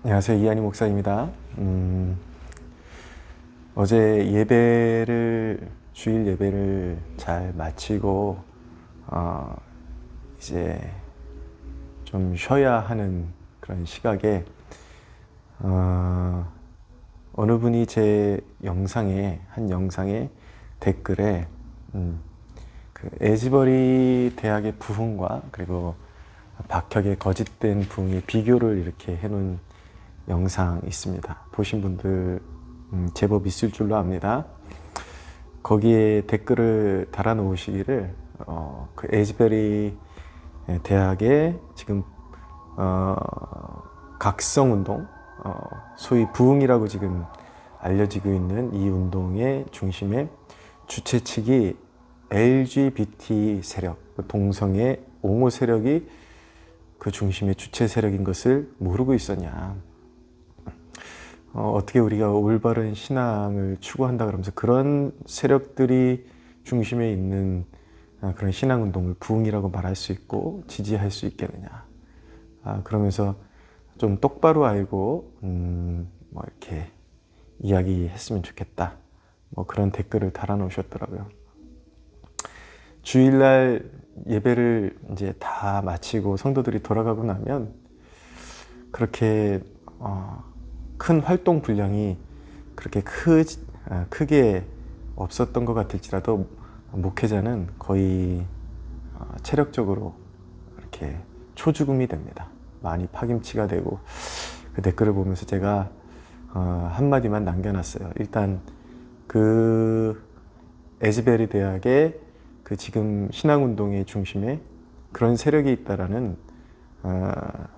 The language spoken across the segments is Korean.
안녕하세요. 이한희 목사입니다. 어제 주일 예배를 잘 마치고, 이제 좀 쉬어야 하는 그런 시각에, 어느 분이 제 한 영상에 댓글에, 그 에즈버리 대학의 부흥과 그리고 박혁의 거짓된 부흥의 비교를 이렇게 해놓은 영상 있습니다. 보신 분들 제법 있을 줄로 압니다. 거기에 댓글을 달아 놓으시기를 그 에즈베리 대학의 지금 각성운동, 소위 부흥이라고 지금 알려지고 있는 이 운동의 중심에 주최 측이 LGBT 세력, 동성애 옹호 세력이 그 중심의 주체 세력인 것을 모르고 있었냐. 어떻게 우리가 올바른 신앙을 추구한다 그러면서 그런 세력들이 중심에 있는 그런 신앙운동을 부흥이라고 말할 수 있고 지지할 수 있겠느냐. 그러면서 좀 똑바로 알고 뭐 이렇게 이야기했으면 좋겠다. 뭐 그런 댓글을 달아놓으셨더라고요. 주일날 예배를 이제 다 마치고 성도들이 돌아가고 나면 그렇게 큰 활동 분량이 그렇게 크게 없었던 것 같을지라도 목회자는 거의 체력적으로 이렇게 초죽음이 됩니다. 많이 파김치가 되고 그 댓글을 보면서 제가 한마디만 남겨놨어요. 일단 그 에즈베리 대학의 그 지금 신앙운동의 중심에 그런 세력이 있다라는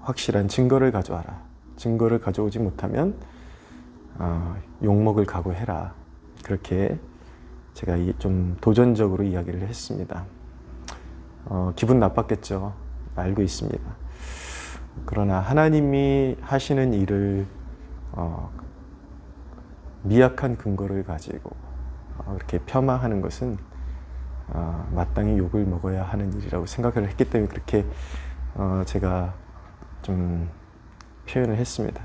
확실한 증거를 가져와라. 증거를 가져오지 못하면 욕먹을 각오해라. 그렇게 제가 좀 도전적으로 이야기를 했습니다. 기분 나빴겠죠. 알고 있습니다. 그러나 하나님이 하시는 일을 미약한 근거를 가지고 그렇게 폄하하는 것은 마땅히 욕을 먹어야 하는 일이라고 생각을 했기 때문에 그렇게 제가 좀 표현을 했습니다.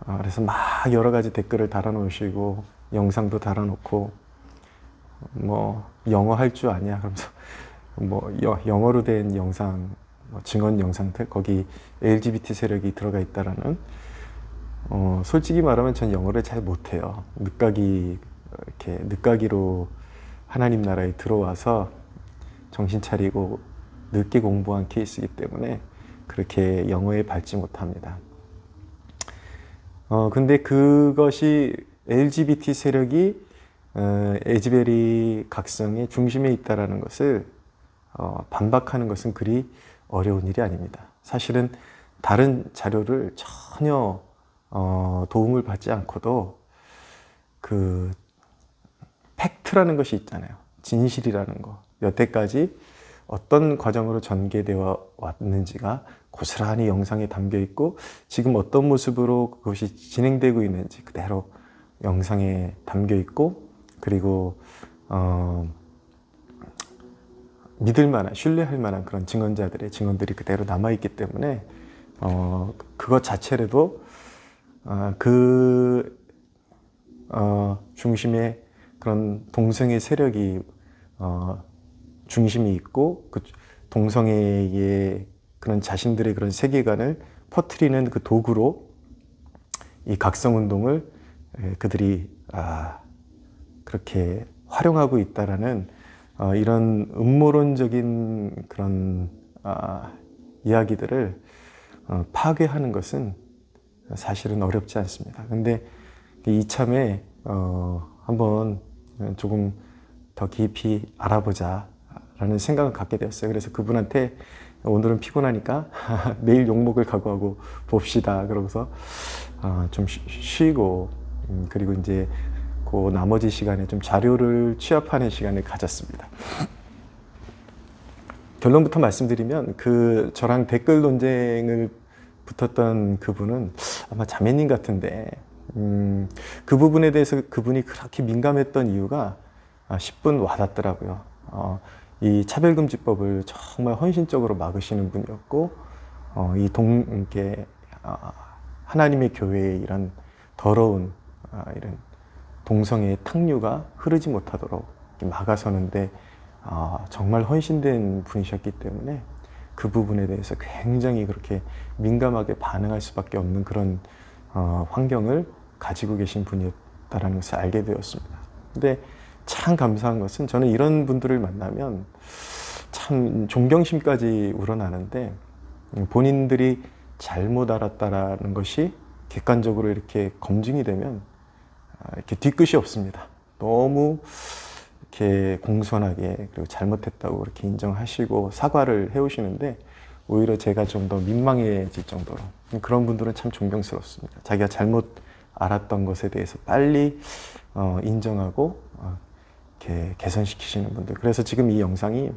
그래서 막 여러 가지 댓글을 달아놓으시고 영상도 달아놓고 뭐 영어 할 줄 아냐 그러면서 뭐 영어로 된 영상 증언 영상들 거기 LGBT 세력이 들어가 있다라는 솔직히 말하면 전 영어를 잘 못해요. 늦가기로 하나님 나라에 들어와서 정신 차리고 늦게 공부한 케이스이기 때문에 그렇게 영어에 밟지 못합니다. 근데 그것이 LGBT 세력이 에즈베리 각성의 중심에 있다라는 것을 반박하는 것은 그리 어려운 일이 아닙니다. 사실은 다른 자료를 전혀 도움을 받지 않고도 그 팩트라는 것이 있잖아요. 진실이라는 거. 여태까지 어떤 과정으로 전개되어 왔는지가 고스란히 영상에 담겨 있고 지금 어떤 모습으로 그것이 진행되고 있는지 그대로 영상에 담겨 있고 그리고 믿을 만한, 신뢰할 만한 그런 증언자들의 증언들이 그대로 남아있기 때문에 그것 자체로도 중심에 그런 동성애 세력이 중심이 있고 그 동성애의 그런 자신들의 그런 세계관을 퍼뜨리는 그 도구로 이 각성운동을 그들이 그렇게 활용하고 있다라는 이런 음모론적인 그런 이야기들을 파괴하는 것은 사실은 어렵지 않습니다. 근데 이참에 한번 조금 더 깊이 알아보자 라는 생각을 갖게 되었어요. 그래서 그분한테 오늘은 피곤하니까 내일 욕먹을 각오하고 봅시다. 그러고서 좀 쉬고 그리고 이제 그 나머지 시간에 좀 자료를 취합하는 시간을 가졌습니다. 결론부터 말씀드리면 저랑 댓글 논쟁을 붙었던 그분은 아마 자매님 같은데 그 부분에 대해서 그분이 그렇게 민감했던 이유가 10분 와닿더라고요. 이 차별금지법을 정말 헌신적으로 막으시는 분이었고, 이게 하나님의 교회에 이런 더러운 이런 동성애의 탕류가 흐르지 못하도록 막아서는데 정말 헌신된 분이셨기 때문에 그 부분에 대해서 굉장히 그렇게 민감하게 반응할 수밖에 없는 그런 환경을 가지고 계신 분이었다는 것을 알게 되었습니다. 근데 참 감사한 것은 저는 이런 분들을 만나면 참 존경심까지 우러나는데 본인들이 잘못 알았다라는 것이 객관적으로 이렇게 검증이 되면 이렇게 뒤끝이 없습니다. 너무 이렇게 공손하게 그리고 잘못했다고 이렇게 인정하시고 사과를 해오시는데 오히려 제가 좀 더 민망해질 정도로 그런 분들은 참 존경스럽습니다. 자기가 잘못 알았던 것에 대해서 빨리 인정하고 이렇게 개선시키시는 분들. 그래서 지금 이 영상이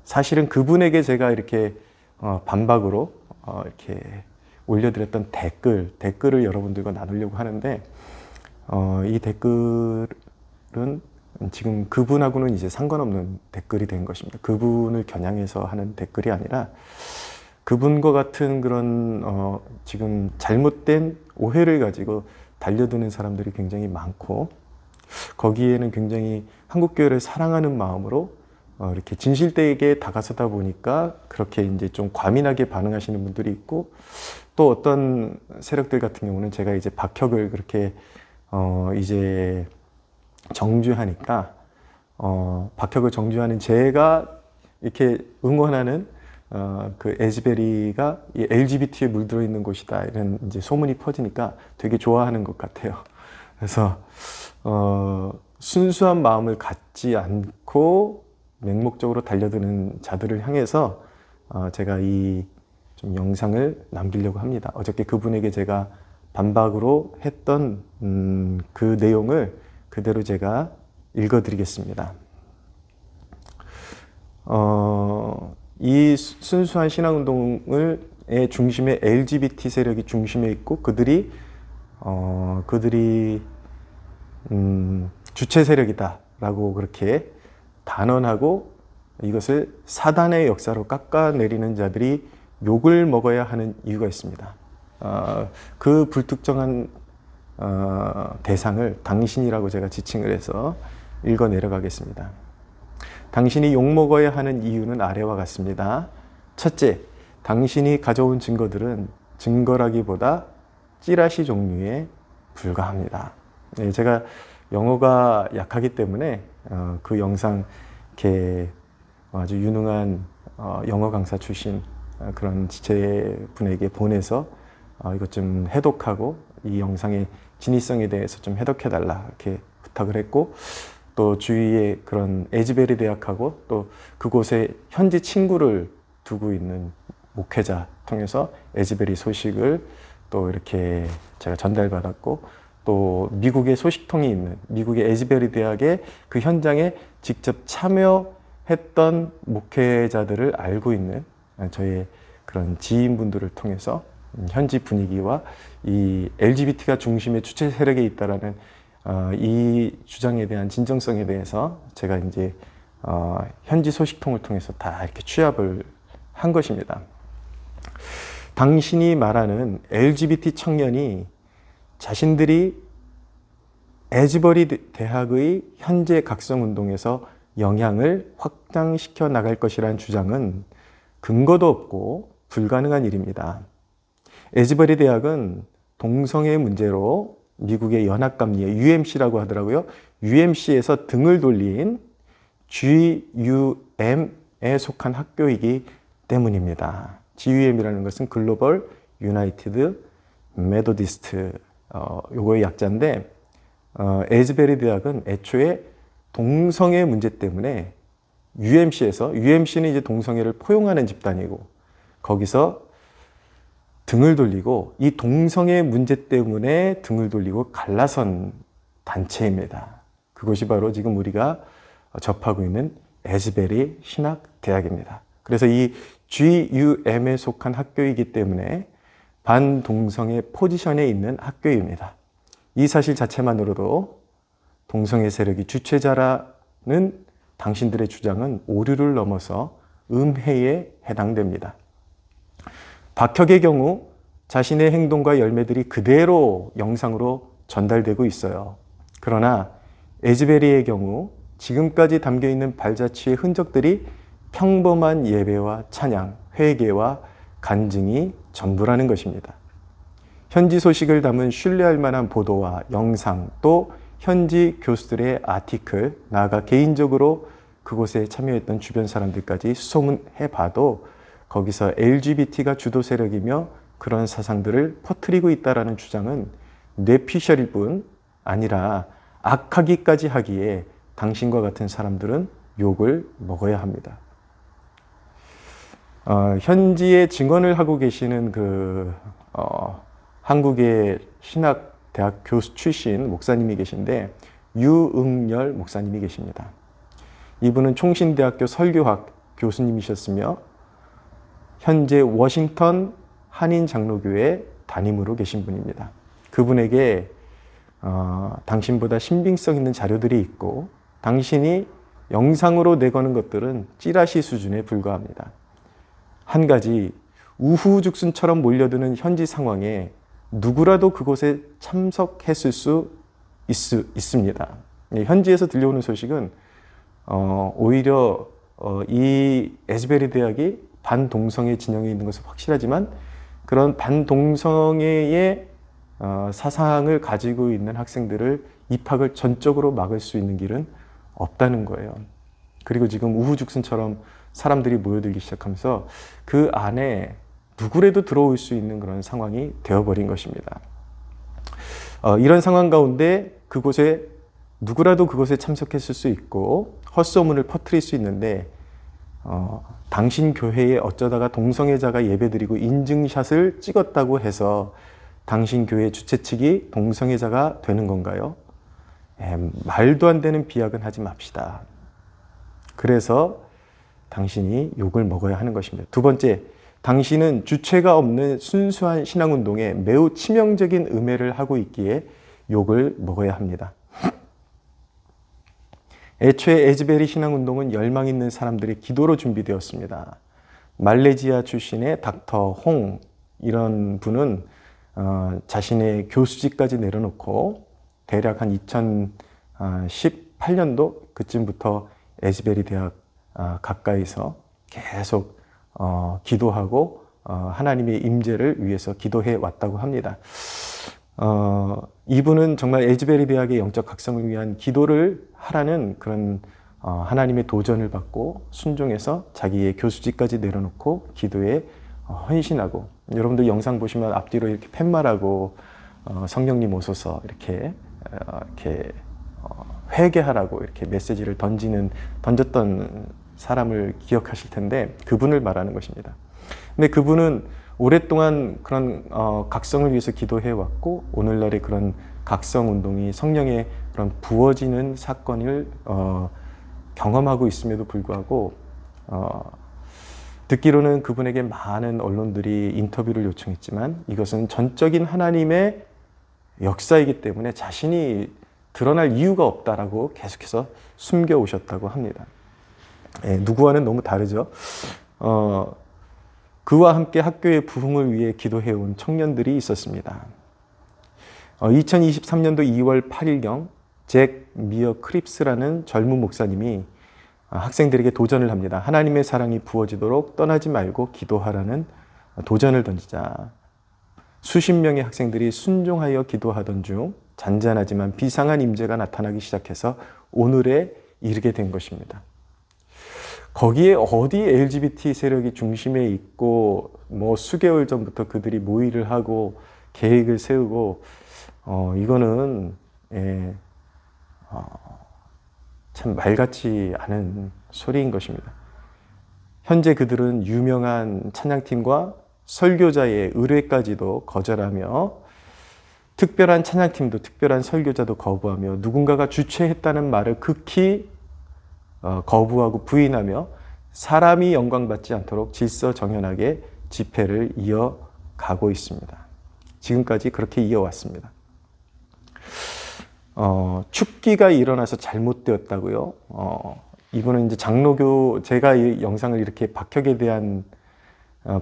사실은 그분에게 제가 이렇게 반박으로 이렇게 올려드렸던 댓글을 여러분들과 나누려고 하는데 이 댓글은 지금 그분하고는 이제 상관없는 댓글이 된 것입니다. 그분을 겨냥해서 하는 댓글이 아니라 그분과 같은 그런 지금 잘못된 오해를 가지고 달려드는 사람들이 굉장히 많고 거기에는 굉장히 한국교회를 사랑하는 마음으로 이렇게 진실되게 다가서다 보니까 그렇게 이제 좀 과민하게 반응하시는 분들이 있고 또 어떤 세력들 같은 경우는 제가 이제 박혁을 그렇게 이제 정죄하니까 박혁을 정죄하는 제가 이렇게 응원하는 그 에즈베리가 이 LGBT에 물들어 있는 곳이다 이런 이제 소문이 퍼지니까 되게 좋아하는 것 같아요. 그래서 순수한 마음을 갖지 않고 맹목적으로 달려드는 자들을 향해서 제가 이 좀 영상을 남기려고 합니다. 어저께 그분에게 제가 반박으로 했던 그 내용을 그대로 제가 읽어드리겠습니다. 이 순수한 신앙운동의 중심에 LGBT 세력이 중심에 있고 그들이 주체 세력이다라고 그렇게 단언하고 이것을 사단의 역사로 깎아내리는 자들이 욕을 먹어야 하는 이유가 있습니다. 그 불특정한 대상을 당신이라고 제가 지칭을 해서 읽어 내려가겠습니다. 당신이 욕먹어야 하는 이유는 아래와 같습니다. 첫째, 당신이 가져온 증거들은 증거라기보다 찌라시 종류에 불과합니다. 네, 제가 영어가 약하기 때문에 그 영상 이렇게 아주 유능한 영어 강사 출신 그런 지체분에게 보내서 이것 좀 해독하고 이 영상의 진위성에 대해서 좀 해독해달라 이렇게 부탁을 했고 또 주위에 그런 에즈베리 대학하고 또 그곳에 현지 친구를 두고 있는 목회자 통해서 에즈베리 소식을 또 이렇게 제가 전달받았고 또 미국의 소식통이 있는 미국의 에즈베리 대학의 그 현장에 직접 참여했던 목회자들을 알고 있는 저의 그런 지인분들을 통해서 현지 분위기와 이 LGBT가 중심의 주체 세력에 있다라는 이 주장에 대한 진정성에 대해서 제가 이제 현지 소식통을 통해서 다 이렇게 취합을 한 것입니다. 당신이 말하는 LGBT 청년이 자신들이 에즈버리 대학의 현재 각성운동에서 영향을 확장시켜 나갈 것이라는 주장은 근거도 없고 불가능한 일입니다. 에즈버리 대학은 동성애 문제로 미국의 연합감리회 UMC라고 하더라고요. UMC에서 등을 돌린 GUM에 속한 학교이기 때문입니다. GUM이라는 것은 글로벌 유나이티드 메도디스트 요거의 약자인데 에즈베리 대학은 애초에 동성애 문제 때문에 UMC는 이제 동성애를 포용하는 집단이고 거기서 등을 돌리고 이 동성애 문제 때문에 등을 돌리고 갈라선 단체입니다. 그것이 바로 지금 우리가 접하고 있는 에즈베리 신학대학입니다. 그래서 이 GUM에 속한 학교이기 때문에 반동성애 포지션에 있는 학교입니다. 이 사실 자체만으로도 동성애 세력이 주체자라는 당신들의 주장은 오류를 넘어서 음해에 해당됩니다. 박혁의 경우 자신의 행동과 열매들이 그대로 영상으로 전달되고 있어요. 그러나 에즈베리의 경우 지금까지 담겨있는 발자취의 흔적들이 평범한 예배와 찬양, 회개와 간증이 전부라는 것입니다. 현지 소식을 담은 신뢰할 만한 보도와 영상, 또 현지 교수들의 아티클, 나아가 개인적으로 그곳에 참여했던 주변 사람들까지 수소문해봐도 거기서 LGBT가 주도 세력이며 그런 사상들을 퍼뜨리고 있다는 주장은 뇌피셜일 뿐 아니라 악하기까지 하기에 당신과 같은 사람들은 욕을 먹어야 합니다. 현지에 증언을 하고 계시는 한국의 신학대학 교수 출신 목사님이 계신데 유응열 목사님이 계십니다. 이분은 총신대학교 설교학 교수님이셨으며 현재 워싱턴 한인장로교회 담임으로 계신 분입니다. 그분에게 당신보다 신빙성 있는 자료들이 있고 당신이 영상으로 내거는 것들은 찌라시 수준에 불과합니다. 한 가지, 우후죽순처럼 몰려드는 현지 상황에 누구라도 그곳에 참석했을 수 있습니다. 현지에서 들려오는 소식은 오히려 이 에즈베리 대학이 반동성애 진영에 있는 것은 확실하지만 그런 반동성애의 사상을 가지고 있는 학생들을 입학을 전적으로 막을 수 있는 길은 없다는 거예요. 그리고 지금 우후죽순처럼 사람들이 모여들기 시작하면서 그 안에 누구라도 들어올 수 있는 그런 상황이 되어버린 것입니다. 이런 상황 가운데 그곳에 누구라도 그곳에 참석했을 수 있고 헛소문을 퍼뜨릴 수 있는데 당신 교회에 어쩌다가 동성애자가 예배드리고 인증샷을 찍었다고 해서 당신 교회 주최 측이 동성애자가 되는 건가요? 말도 안 되는 비약은 하지 맙시다. 그래서 당신이 욕을 먹어야 하는 것입니다. 두 번째, 당신은 주체가 없는 순수한 신앙운동에 매우 치명적인 음해를 하고 있기에 욕을 먹어야 합니다. 애초에 에즈베리 신앙운동은 열망 있는 사람들의 기도로 준비되었습니다. 말레이시아 출신의 닥터 홍 이런 분은 자신의 교수직까지 내려놓고 대략 한 2018년도 그쯤부터 에즈베리 대학 가까이서 계속 기도하고 하나님의 임재를 위해서 기도해 왔다고 합니다. 이분은 정말 에즈베리 대학의 영적 각성을 위한 기도를 하라는 그런 하나님의 도전을 받고 순종해서 자기의 교수직까지 내려놓고 기도에 헌신하고, 여러분들 영상 보시면 앞뒤로 이렇게 팻말하고 성령님 오소서 이렇게 회개하라고 이렇게 메시지를 던졌던 사람을 기억하실 텐데 그분을 말하는 것입니다. 근데 그분은 오랫동안 그런 각성을 위해서 기도해 왔고 오늘날의 그런 각성 운동이 성령의 그런 부어지는 사건을 경험하고 있음에도 불구하고 듣기로는 그분에게 많은 언론들이 인터뷰를 요청했지만 이것은 전적인 하나님의 역사이기 때문에 자신이 드러날 이유가 없다라고 계속해서 숨겨오셨다고 합니다. 누구와는 너무 다르죠. 그와 함께 학교의 부흥을 위해 기도해온 청년들이 있었습니다. 2023년도 2월 8일경 잭 미어 크립스라는 젊은 목사님이 학생들에게 도전을 합니다. 하나님의 사랑이 부어지도록 떠나지 말고 기도하라는 도전을 던지자 수십 명의 학생들이 순종하여 기도하던 중 잔잔하지만 비상한 임재가 나타나기 시작해서 오늘에 이르게 된 것입니다. 거기에 어디 LGBT 세력이 중심에 있고 수개월 전부터 그들이 모의를 하고 계획을 세우고 이거는 참 말같지 않은 소리인 것입니다. 현재 그들은 유명한 찬양팀과 설교자의 의뢰까지도 거절하며 특별한 찬양팀도 특별한 설교자도 거부하며 누군가가 주최했다는 말을 극히 거부하고 부인하며 사람이 영광받지 않도록 질서정연하게 집회를 이어가고 있습니다. 지금까지 그렇게 이어왔습니다. 축기가 일어나서 잘못되었다고요. 이분은 이제 장로교, 제가 이 영상을 이렇게 박혁에 대한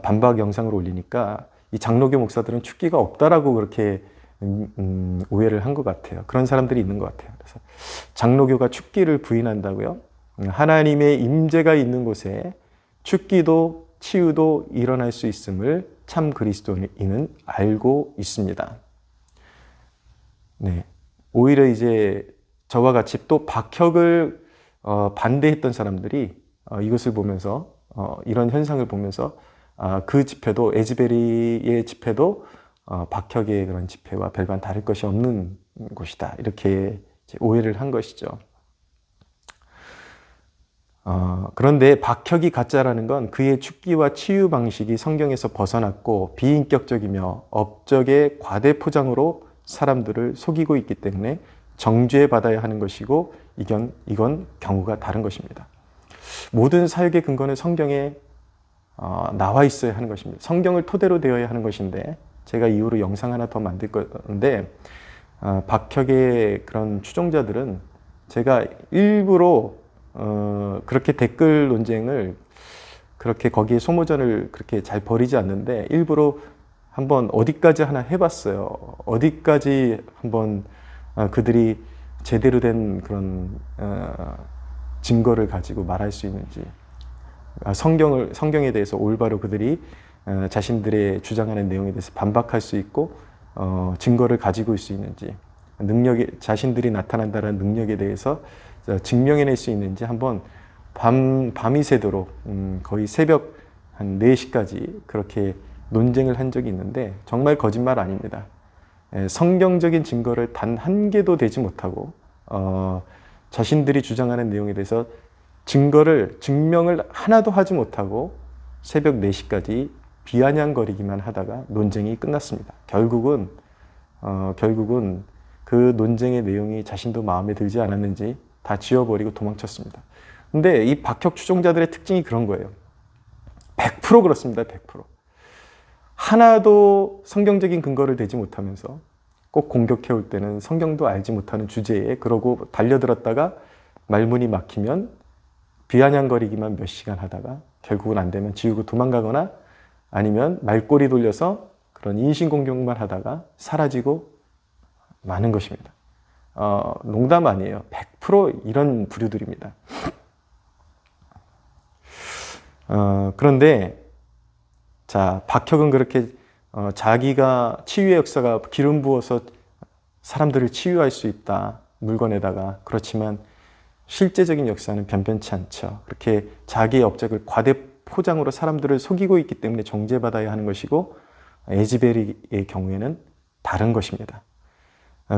반박 영상을 올리니까 이 장로교 목사들은 축기가 없다라고 그렇게 오해를 한 것 같아요. 그런 사람들이 있는 것 같아요. 그래서 장로교가 축기를 부인한다고요? 하나님의 임재가 있는 곳에 축기도 치유도 일어날 수 있음을 참 그리스도인은 알고 있습니다. 네. 오히려 이제 저와 같이 또 박혁을 반대했던 사람들이 이것을 보면서 이런 현상을 보면서 그 집회도 에즈베리의 집회도 박혁의 그런 집회와 별반 다를 것이 없는 곳이다. 이렇게 오해를 한 것이죠. 그런데 박혁이 가짜라는 건 그의 축기와 치유 방식이 성경에서 벗어났고 비인격적이며 업적의 과대 포장으로 사람들을 속이고 있기 때문에 정죄받아야 하는 것이고 이건 경우가 다른 것입니다. 모든 사역의 근거는 성경에 나와 있어야 하는 것입니다. 성경을 토대로 되어야 하는 것인데 제가 이후로 영상 하나 더 만들 건데 박혁의 그런 추종자들은 제가 일부러 그렇게 댓글 논쟁을 그렇게 거기에 소모전을 그렇게 잘 벌이지 않는데 일부러 한번 어디까지 하나 해봤어요. 어디까지 한번 그들이 제대로 된 그런 증거를 가지고 말할 수 있는지, 성경에 대해서 올바로 그들이 자신들의 주장하는 내용에 대해서 반박할 수 있고 증거를 가지고 있을 수 있는지, 자신들이 나타난다는 능력에 대해서 증명해낼 수 있는지 한번 밤이 새도록 거의 새벽 한 4시까지 그렇게 논쟁을 한 적이 있는데 정말 거짓말 아닙니다. 성경적인 증거를 단 한 개도 되지 못하고 자신들이 주장하는 내용에 대해서 증명을 하나도 하지 못하고 새벽 4시까지 비아냥거리기만 하다가 논쟁이 끝났습니다. 결국은 그 논쟁의 내용이 자신도 마음에 들지 않았는지 다 지워버리고 도망쳤습니다. 근데 이 박혁 추종자들의 특징이 그런 거예요. 100% 그렇습니다. 100%. 하나도 성경적인 근거를 대지 못하면서 꼭 공격해올 때는 성경도 알지 못하는 주제에 그러고 달려들었다가 말문이 막히면 비아냥거리기만 몇 시간 하다가 결국은 안 되면 지우고 도망가거나 아니면 말꼬리 돌려서 그런 인신공격만 하다가 사라지고 마는 것입니다. 농담 아니에요. 100% 이런 부류들입니다. 그런데 자, 박혁은 그렇게 자기가 치유의 역사가 기름 부어서 사람들을 치유할 수 있다. 물건에다가. 그렇지만 실제적인 역사는 변변치 않죠. 그렇게 자기의 업적을 과대 포장으로 사람들을 속이고 있기 때문에 정죄받아야 하는 것이고 에즈베리의 경우에는 다른 것입니다.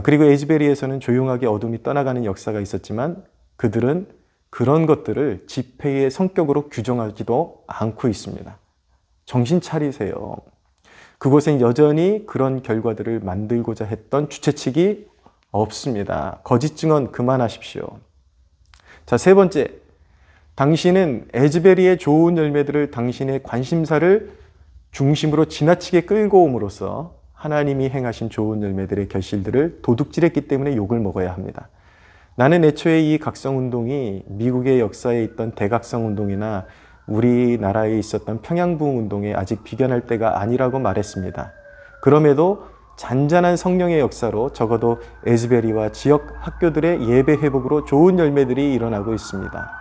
그리고 에즈베리에서는 조용하게 어둠이 떠나가는 역사가 있었지만 그들은 그런 것들을 집회의 성격으로 규정하지도 않고 있습니다. 정신 차리세요. 그곳엔 여전히 그런 결과들을 만들고자 했던 주최 측이 없습니다. 거짓 증언 그만하십시오. 자, 세 번째. 당신은 에즈베리의 좋은 열매들을 당신의 관심사를 중심으로 지나치게 끌고 옴으로써 하나님이 행하신 좋은 열매들의 결실들을 도둑질했기 때문에 욕을 먹어야 합니다. 나는 애초에 이 각성운동이 미국의 역사에 있던 대각성운동이나 우리나라에 있었던 평양부흥운동에 아직 비견할 때가 아니라고 말했습니다. 그럼에도 잔잔한 성령의 역사로 적어도 에즈베리와 지역 학교들의 예배 회복으로 좋은 열매들이 일어나고 있습니다.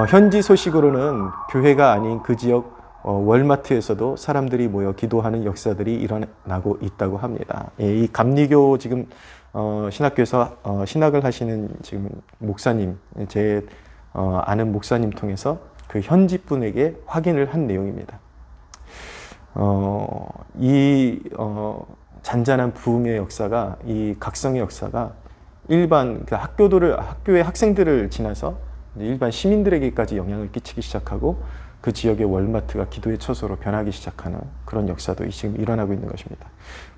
현지 소식으로는 교회가 아닌 그 지역 월마트에서도 사람들이 모여 기도하는 역사들이 일어나고 있다고 합니다. 이 감리교 지금 신학교에서 신학을 하시는 지금 목사님, 제 아는 목사님 통해서 그 현지 분에게 확인을 한 내용입니다. 이 잔잔한 부흥의 역사가, 이 각성의 역사가 일반 그 학교의 학생들을 지나서 일반 시민들에게까지 영향을 끼치기 시작하고 그 지역의 월마트가 기도의 처소로 변하기 시작하는 그런 역사도 지금 일어나고 있는 것입니다.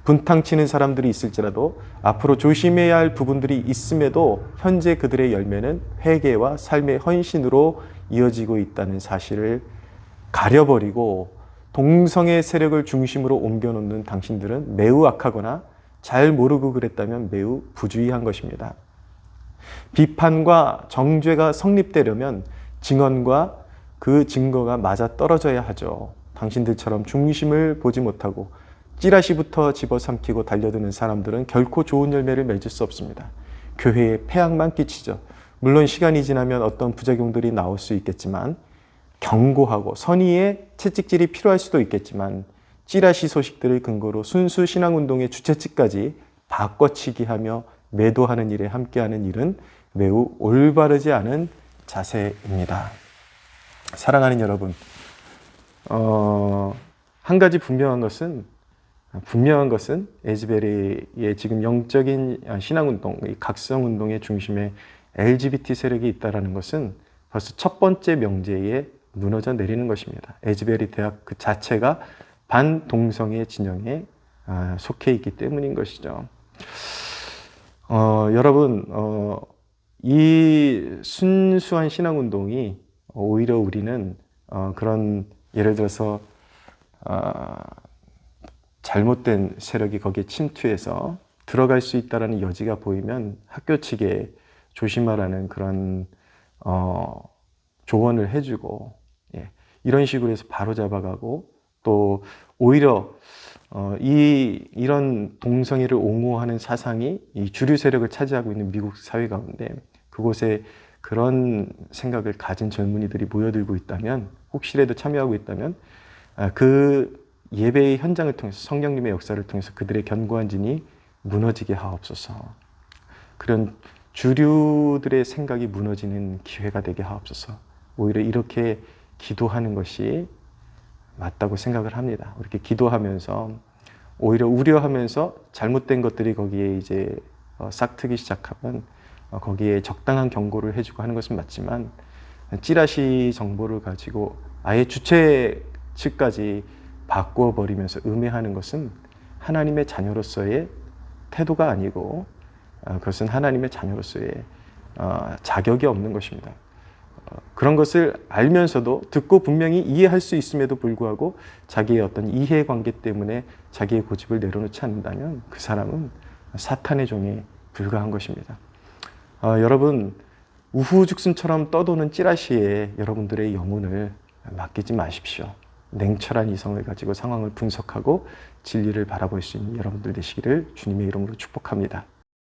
분탕치는 사람들이 있을지라도 앞으로 조심해야 할 부분들이 있음에도 현재 그들의 열매는 회개와 삶의 헌신으로 이어지고 있다는 사실을 가려버리고 동성의 세력을 중심으로 옮겨놓는 당신들은 매우 악하거나 잘 모르고 그랬다면 매우 부주의한 것입니다. 비판과 정죄가 성립되려면 증언과 그 증거가 맞아 떨어져야 하죠. 당신들처럼 중심을 보지 못하고 찌라시부터 집어삼키고 달려드는 사람들은 결코 좋은 열매를 맺을 수 없습니다. 교회에 폐악만 끼치죠. 물론 시간이 지나면 어떤 부작용들이 나올 수 있겠지만, 경고하고 선의의 채찍질이 필요할 수도 있겠지만, 찌라시 소식들을 근거로 순수 신앙운동의 주최측까지 바꿔치기 하며 매도하는 일에 함께하는 일은 매우 올바르지 않은 자세입니다. 사랑하는 여러분, 한 가지 분명한 것은 에즈베리의 지금 영적인 신앙운동, 각성운동의 중심에 LGBT 세력이 있다는 것은 벌써 첫 번째 명제에 무너져 내리는 것입니다. 에즈베리 대학 그 자체가 반동성애 진영에 속해 있기 때문인 것이죠. 여러분, 이 순수한 신앙운동이 오히려 우리는 그런 예를 들어서 잘못된 세력이 거기에 침투해서 들어갈 수 있다는 여지가 보이면 학교 측에 조심하라는 그런 조언을 해주고, 이런 식으로 해서 바로 잡아가고, 또 오히려 이런 동성애를 옹호하는 사상이 이 주류 세력을 차지하고 있는 미국 사회 가운데 그곳에 그런 생각을 가진 젊은이들이 모여들고 있다면, 혹시라도 참여하고 있다면 그 예배의 현장을 통해서 성령님의 역사를 통해서 그들의 견고한 진이 무너지게 하옵소서. 그런 주류들의 생각이 무너지는 기회가 되게 하옵소서. 오히려 이렇게 기도하는 것이 맞다고 생각을 합니다. 이렇게 기도하면서 오히려 우려하면서 잘못된 것들이 거기에 이제 싹트기 시작하면 거기에 적당한 경고를 해주고 하는 것은 맞지만, 찌라시 정보를 가지고 아예 주최 측까지 바꾸어 버리면서 음해하는 것은 하나님의 자녀로서의 태도가 아니고, 그것은 하나님의 자녀로서의 자격이 없는 것입니다. 그런 것을 알면서도 듣고 분명히 이해할 수 있음에도 불구하고 자기의 어떤 이해관계 때문에 자기의 고집을 내려놓지 않는다면 그 사람은 사탄의 종에 불과한 것입니다. 여러분, 우후죽순처럼 떠도는 찌라시에 여러분들의 영혼을 맡기지 마십시오. 냉철한 이성을 가지고 상황을 분석하고 진리를 바라볼 수 있는 여러분들 되시기를 주님의 이름으로 축복합니다.